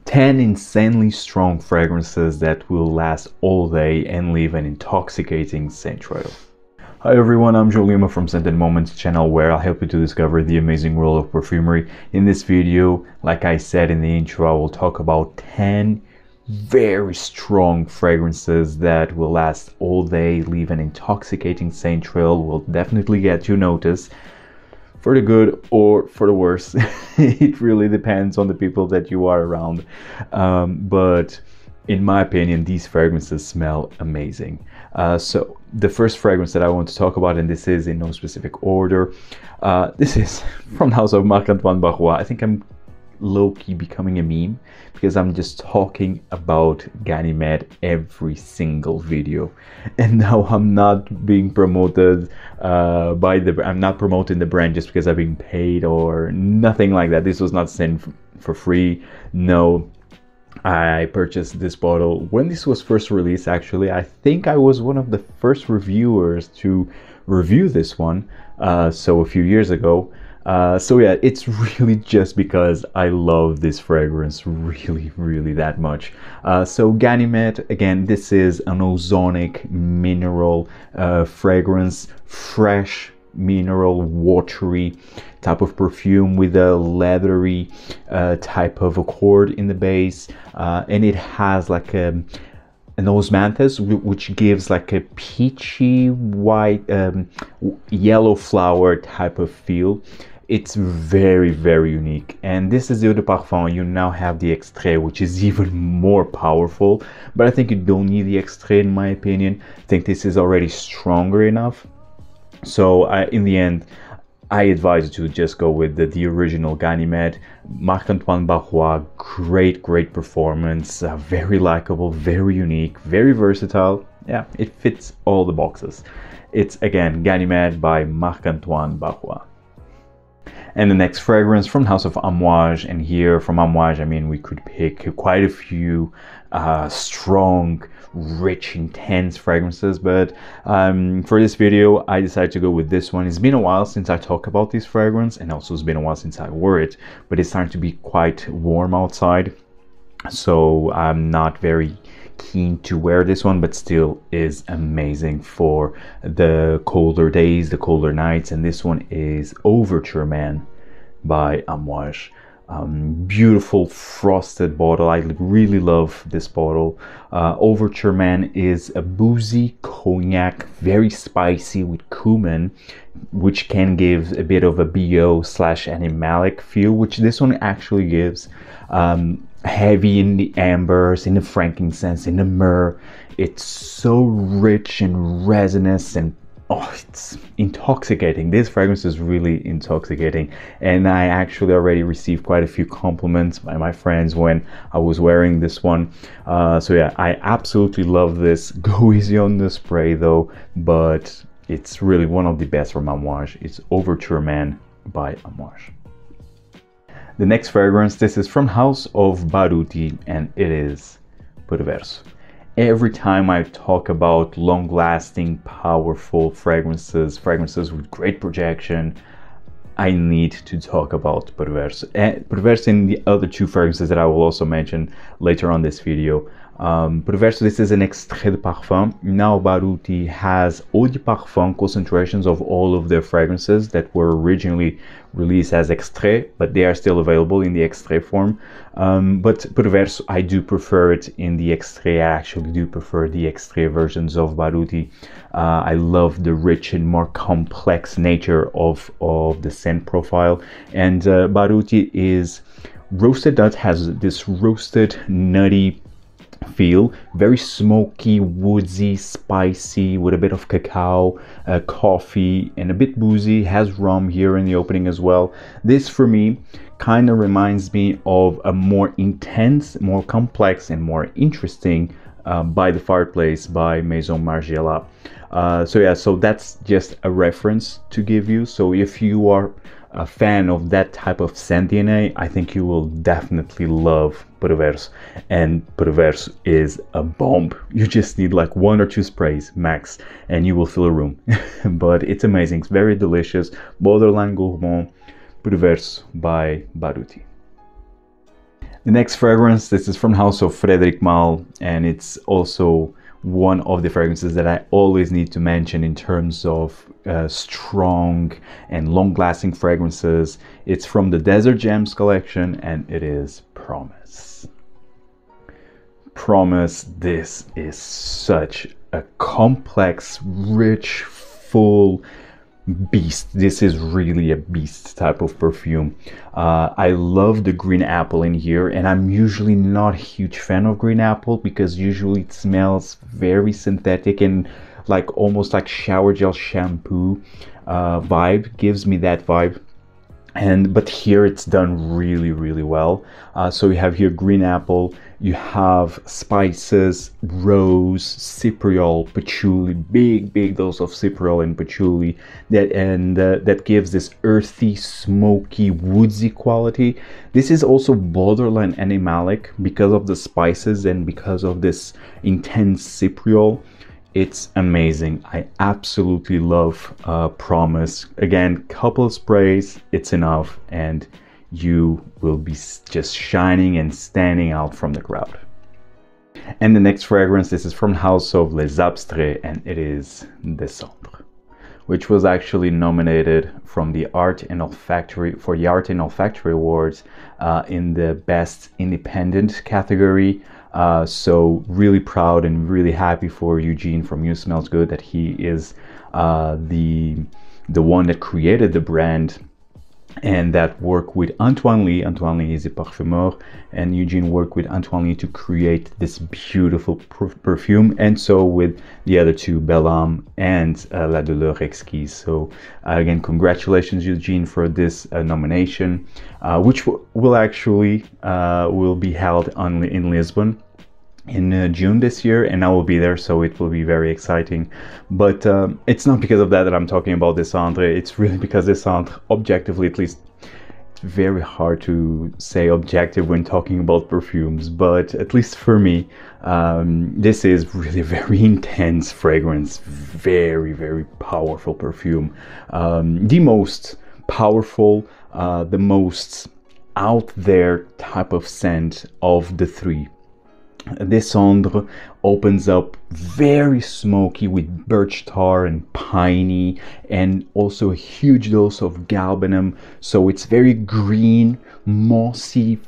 10 insanely strong fragrances that will last all day and leave an intoxicating scent trail. Hi everyone, I'm Jolima from Scented Moments channel, where I'll help you to discover the amazing world of perfumery. In this video, like I said in the intro, I will talk about 10 very strong fragrances that will last all day, leave an intoxicating scent trail, will definitely get you noticed. For the good or for the worse. It really depends on the people that you are around. But in my opinion, these fragrances smell amazing. So the first fragrance that I want to talk about, and this is in no specific order, this is from the house of Marc-Antoine Barrois. I think I'm low-key becoming a meme because I'm just talking about Ganymede every single video, and now I'm not being promoted I'm not promoting the brand just because I've been paid or nothing like that. This was not sent for free. No, I purchased this bottle when this was first released. Actually, I think I was one of the first reviewers to review this one, so a few years ago. So yeah, it's really just because I love this fragrance really that much. So Ganymede, again, this is an ozonic mineral fragrance, fresh mineral watery type of perfume with a leathery type of accord in the base, and it has like an osmanthus, which gives like a peachy white yellow flower type of feel. It's very unique, and this is the eau de parfum. You now have the extrait, which is even more powerful, but I think you don't need the extrait in my opinion. I think this is already stronger enough. So in the end, I advise you to just go with the original Ganymede. Marc-Antoine Barrois, great performance, very likable, very unique, very versatile. Yeah, it fits all the boxes. It's again Ganymede by Marc-Antoine Barrois. And the next fragrance from the house of Amouage, and here from Amouage, I mean, we could pick quite a few strong, rich, intense fragrances, but for this video, I decided to go with this one. It's been a while since I talked about this fragrance, and also it's been a while since I wore it, but it's starting to be quite warm outside, so I'm not very keen to wear this one, but still is amazing for the colder days, the colder nights. And this one is Overture Man by Amouage. Beautiful frosted bottle. I really love this bottle. Overture Man is a boozy cognac, very spicy with cumin, which can give a bit of a BO/animalic feel, which this one actually gives. Heavy in the ambers, in the frankincense, in the myrrh. It's so rich and resinous, and oh, it's intoxicating. This fragrance is really intoxicating, and I actually already received quite a few compliments by my friends when I was wearing this one. So yeah, I absolutely love this. Go easy on the spray though, but it's really one of the best from Amouage. It's Overture Man by Amouage. The next fragrance, this is from House of Baruti, and it is Perverso. Every time I talk about long-lasting, powerful fragrances with great projection, I need to talk about Perverso. Perverso and the other two fragrances that I will also mention later on this video. Perverso, this is an extrait de parfum. Now Baruti has eau de parfum concentrations of all of their fragrances that were originally released as extrait, but they are still available in the extrait form. But Perverso, I do prefer it in the extrait. I actually do prefer the extrait versions of Baruti. I love the rich and more complex nature of the scent profile, and Baruti is roasted nut, has this roasted nutty feel, very smoky, woodsy, spicy, with a bit of cacao, coffee, and a bit boozy. Has rum here in the opening as well. This for me kind of reminds me of a more intense, more complex, and more interesting By the Fireplace by Maison Margiela. So yeah, so that's just a reference to give you. So if you are a fan of that type of scent DNA, I think you will definitely love Perverso. And Perverso is a bomb. You just need like 1 or 2 sprays max and you will fill a room. But it's amazing, it's very delicious. Borderline Gourmand, Perverso by Baruti. The next fragrance, this is from house of Frederic Malle, and it's also one of the fragrances that I always need to mention in terms of strong and long-lasting fragrances. It's from the Desert Gems collection, and it is Promise. Promise, this is such a complex, rich, full beast. This is really a beast type of perfume. I love the green apple in here, and I'm usually not a huge fan of green apple because usually it smells very synthetic and like almost like shower gel shampoo vibe, gives me that vibe. But here it's done really well. So you have here green apple, you have spices, rose, cypriol, patchouli, big dose of cypriol and patchouli, that gives this earthy, smoky, woodsy quality. This is also borderline animalic because of the spices and because of this intense cypriol. It's amazing. I absolutely love Promise. Again, couple sprays, it's enough, and you will be just shining and standing out from the crowd. And the next fragrance, this is from house of Les Abstraits, and it is Des Cendres, which was actually nominated from the Art and Olfactory Awards in the Best Independent category. So really proud and really happy for Eugene from You Smells Good that he is the one that created the brand and that worked with Antoine Lee. Antoine Lee is a parfumeur, and Eugene worked with Antoine Lee to create this beautiful perfume, and so with the other two, Belle Âme and La Douleur Exquise. So again, congratulations Eugene for this nomination, which will actually will be held in Lisbon in June this year, and I will be there, so it will be very exciting. But it's not because of that I'm talking about Des Cendres. It's really because Des Cendres, objectively at least, it's very hard to say objective when talking about perfumes, but at least for me, this is really a very intense fragrance, very powerful perfume, the most powerful, the most out there type of scent of the three. Des Cendres opens up very smoky with birch tar and piney, and also a huge dose of galbanum. So it's very green, mossy,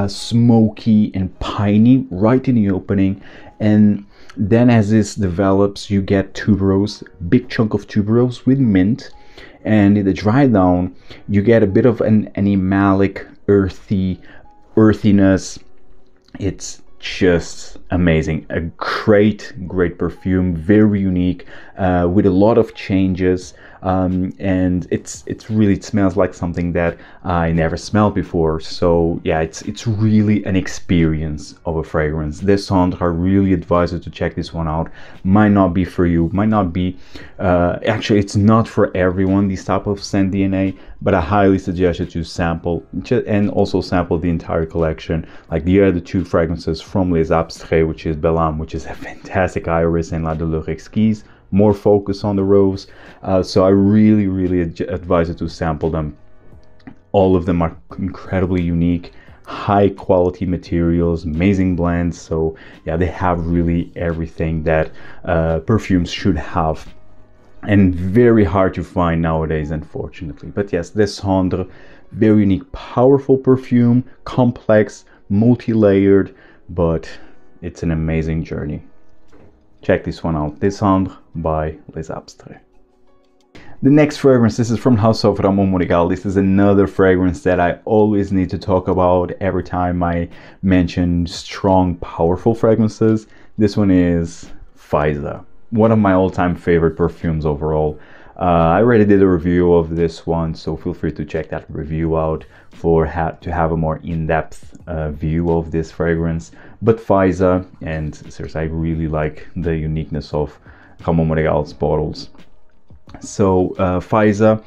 smoky and piney right in the opening. And then as this develops, you get tuberose, big chunk of tuberose with mint. And in the dry down, you get a bit of an animalic, earthiness. It's just amazing. A great perfume, very unique, with a lot of changes, and it smells like something that I never smelled before. So yeah, it's really an experience of a fragrance. Des Cendres, I really advise you to check this one out. Might not be for you, might not be actually it's not for everyone, this type of scent DNA, but I highly suggest you to sample and also sample the entire collection, like the other two fragrances from Les Abstraits, which is Belle Âme, which is a fantastic iris, and La Douleur Exquise, more focus on the rose. So I really advise you to sample them. All of them are incredibly unique, high quality materials, amazing blends. So yeah, they have really everything that perfumes should have, and very hard to find nowadays, unfortunately. But yes, Des Cendres, very unique, powerful perfume, complex, multi-layered, but it's an amazing journey. Check this one out, Des Cendres by Les Abstraits. The next fragrance, this is from house of Ramon Monegal. This is another fragrance that I always need to talk about every time I mention strong, powerful fragrances. This one is Faisa, one of my all-time favorite perfumes overall. I already did a review of this one, so feel free to check that review out to have a more in-depth view of this fragrance. But Faisa, and seriously, I really like the uniqueness of Ramon Monegal's bottles. So Faisa,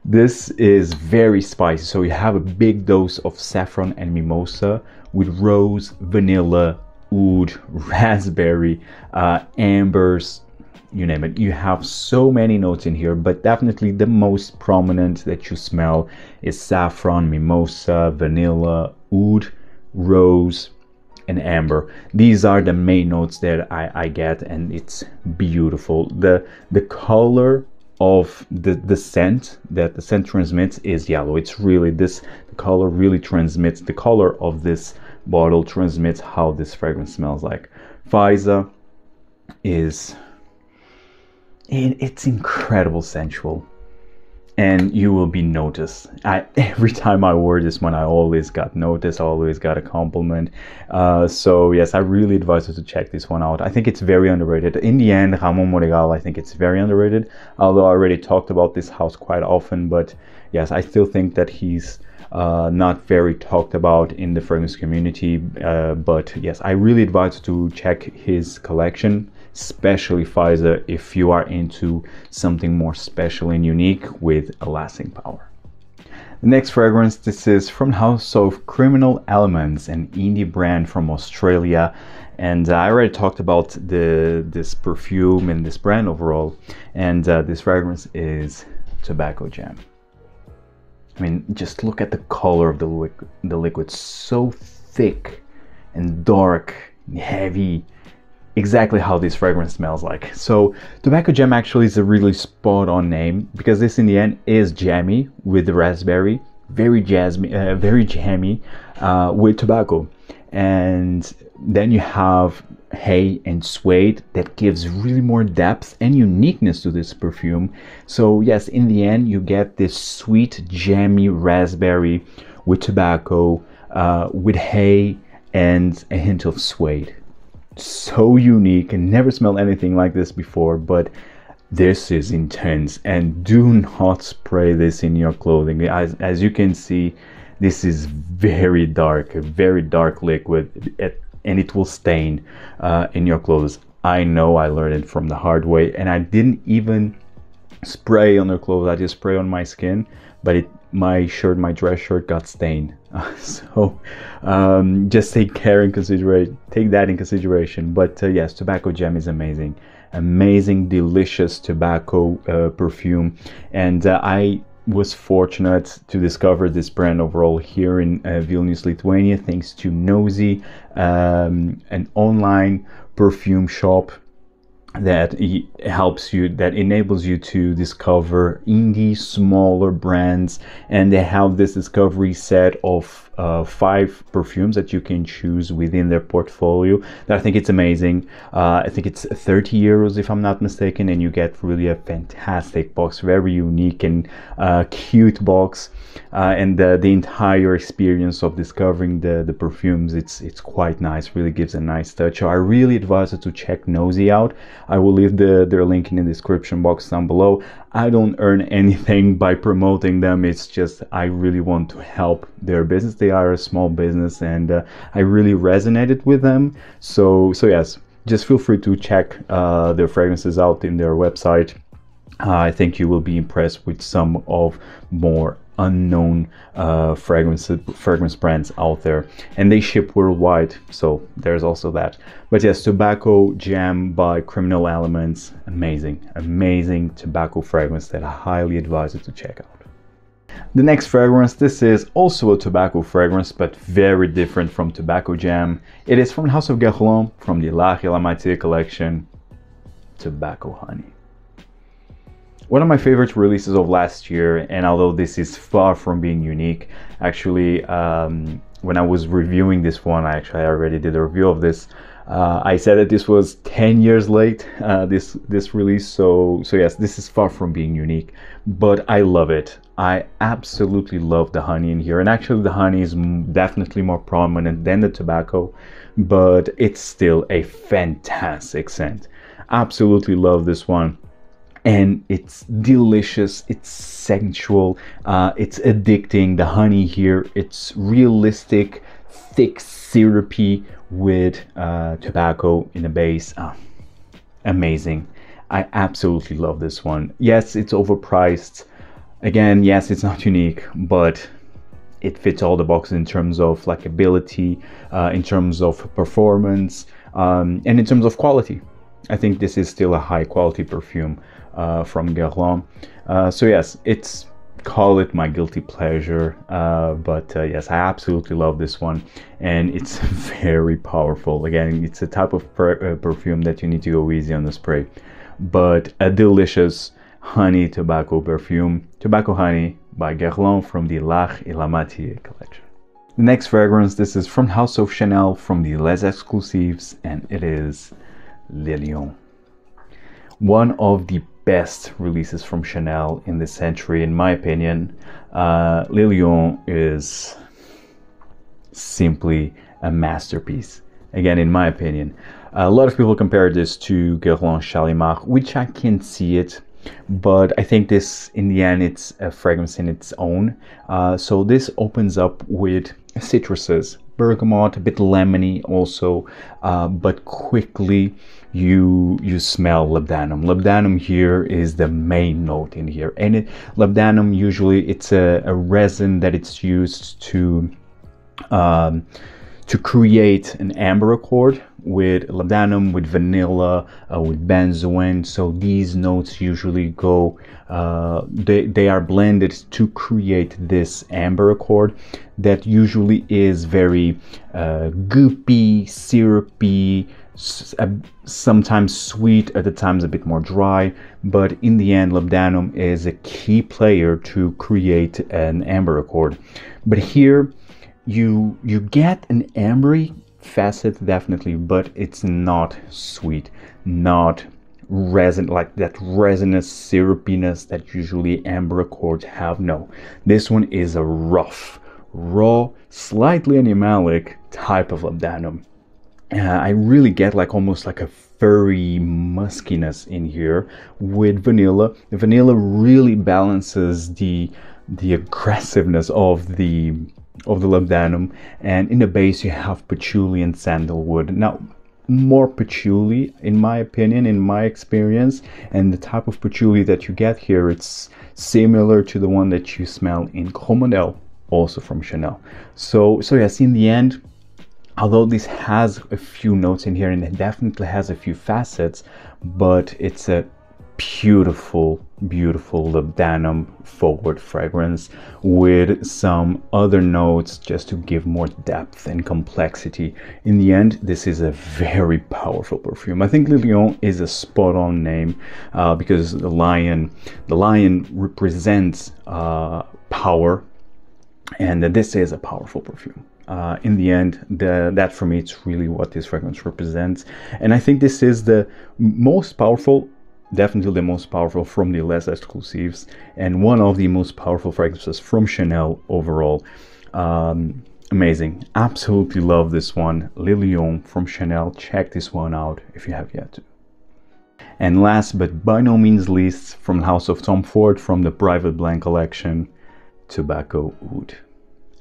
this is very spicy. So you have a big dose of saffron and mimosa with rose, vanilla, oud, raspberry, ambers, you name it. You have so many notes in here, but definitely the most prominent that you smell is saffron, mimosa, vanilla, oud, rose, and amber. These are the main notes that I get, and it's beautiful. The color of the scent that the scent transmits is yellow. It's really this, the color really transmits, the color of this bottle transmits how this fragrance smells like. Faisa is, it's incredible sensual, and you will be noticed. Every time I wore this one, I always got noticed, I always got a compliment. So yes, I really advise you to check this one out. I think it's very underrated. In the end, Ramon Monegal, I think it's very underrated, although I already talked about this house quite often. But yes, I still think that he's not very talked about in the fragrance community. But yes, I really advise you to check his collection, especially Faisa, if you are into something more special and unique with a lasting power. The next fragrance, this is from the house of Criminal Elements, an indie brand from Australia. And I already talked about this perfume and this brand overall. And this fragrance is Tobacco Jam. I mean, just look at the color of the liquid, so thick and dark and heavy. Exactly how this fragrance smells like. So Tobacco Jam actually is a really spot on name, because this in the end is jammy with the raspberry, very jammy with tobacco. And then you have hay and suede that gives really more depth and uniqueness to this perfume. So yes, in the end you get this sweet jammy raspberry with tobacco, with hay and a hint of suede. So unique, and never smelled anything like this before. But this is intense, and do not spray this in your clothing. As you can see, this is very dark, a very dark liquid, and it will stain in your clothes. I know, I learned it from the hard way, and I didn't even spray on the clothes. I just spray on my skin, but my dress shirt got stained. So just take that in consideration. But yes, Tobacco Jam is amazing, delicious tobacco perfume. And I was fortunate to discover this brand overall here in Vilnius, Lithuania, thanks to Nosy, an online perfume shop that enables you to discover indie smaller brands. And they have this discovery set of 5 perfumes that you can choose within their portfolio. That I think it's amazing. I think it's 30 euros if I'm not mistaken, and you get really a fantastic box, very unique and cute box. And the entire experience of discovering the perfumes, it's quite nice, really gives a nice touch. So I really advise you to check Nosy out. I will leave their link in the description box down below. I don't earn anything by promoting them, it's just I really want to help their business. They are a small business, and I really resonated with them. So yes, just feel free to check their fragrances out in their website. I think you will be impressed with some of more unknown fragrance brands out there, and they ship worldwide, so there's also that. But yes, Tobacco Jam by Criminal Elements, amazing tobacco fragrance that I highly advise you to check out. The next fragrance, this is also a tobacco fragrance, but very different from Tobacco Jam. It is from the house of Guerlain, from the La Lamatier collection, Tobacco Honey. One of my favorite releases of last year, and although this is far from being unique, actually when I was reviewing this one, I already did a review of this. I said that this was 10 years late, this release, so yes, this is far from being unique, but I love it. I absolutely love the honey in here, and actually the honey is definitely more prominent than the tobacco, but it's still a fantastic scent. Absolutely love this one. And it's delicious, it's sensual, it's addicting. The honey here, it's realistic, thick, syrupy with tobacco in the base. Amazing. I absolutely love this one. Yes, it's overpriced. Again, yes, it's not unique, but it fits all the boxes in terms of likability, in terms of performance, and in terms of quality. I think this is still a high quality perfume from Guerlain. So yes, it's, call it my guilty pleasure, but yes, I absolutely love this one, and it's very powerful. Again, it's a type of perfume that you need to go easy on the spray, but a delicious honey tobacco perfume, Tobacco Honey by Guerlain from the L'Art et la Matière collection. The next fragrance, this is from House of Chanel from the Les Exclusives, and it is Lilon. One of the best releases from Chanel in this century, in my opinion. Lilon is simply a masterpiece. Again, in my opinion. A lot of people compare this to Guerlain Shalimar, which I can see it, but I think this, in the end, it's a fragrance in its own. So this opens up with citruses, bergamot, a bit lemony also, but quickly you smell labdanum. Labdanum here is the main note in here, and labdanum usually it's a resin that it's used to create an amber accord with labdanum, with vanilla, with benzoin. So these notes usually go, they are blended to create this amber accord that usually is very goopy, syrupy, sometimes sweet, at the times a bit more dry, but in the end labdanum is a key player to create an amber accord. But here you get an ambery facet, definitely, but it's not sweet, not resin, like that resinous syrupiness that usually amber accords have. No, this one is a rough, raw, slightly animalic type of labdanum. I really get like almost like a furry muskiness in here with vanilla. The vanilla really balances the aggressiveness of the labdanum, and in the base you have patchouli and sandalwood. Now, more patchouli in my opinion, in my experience, and the type of patchouli that you get here, it's similar to the one that you smell in Monegal, also from Chanel. So yes, in the end, although this has a few notes in here and it definitely has a few facets, but it's a beautiful labdanum forward fragrance with some other notes just to give more depth and complexity. In the end, this is a very powerful perfume. I think Lilon is a spot on name because the lion represents power, and this is a powerful perfume. In the end, that for me, it's really what this fragrance represents. And I think this is the most powerful, definitely the most powerful from the Les Exclusives, and one of the most powerful fragrances from Chanel overall. Amazing. Absolutely love this one. Lilon from Chanel. Check this one out if you have yet to. And last but by no means least, from the House of Tom Ford, from the Private Blend collection, Tobacco Oud.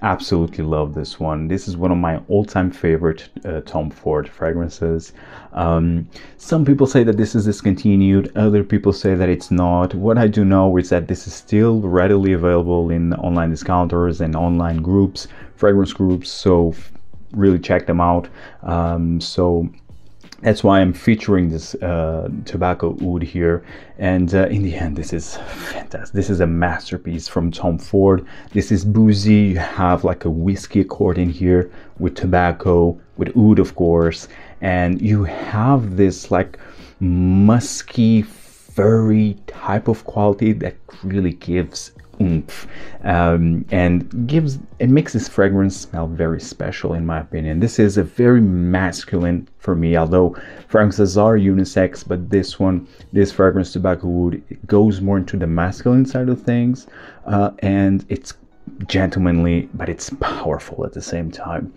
Absolutely love this one. This is one of my all-time favorite Tom Ford fragrances. Some people say that this is discontinued, other people say that it's not. What I do know is that this is still readily available in online discounters and online groups, fragrance groups, so really check them out. So that's why I'm featuring this Tobacco Oud here. And in the end, this is fantastic. This is a masterpiece from Tom Ford. This is boozy. You have like a whiskey accord in here with tobacco, with oud, of course. And you have this like musky, furry type of quality that really gives oomph, and makes this fragrance smell very special, in my opinion. This is a very masculine for me, although fragrances are unisex, but this fragrance Tobacco Oud, it goes more into the masculine side of things, and it's gentlemanly, but it's powerful at the same time.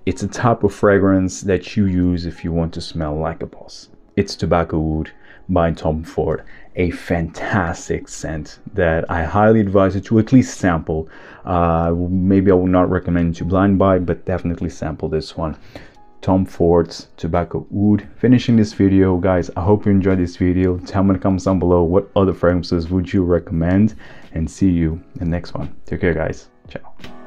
It's a type of fragrance that you use if you want to smell like a boss. It's Tobacco Oud by Tom Ford, a fantastic scent that I highly advise you to at least sample. Maybe I would not recommend to blind buy, but definitely sample this one. Tom Ford's Tobacco Oud. Finishing this video, guys. I hope you enjoyed this video. Tell me in the comments down below what other fragrances would you recommend, and see you in the next one. Take care, guys. Ciao.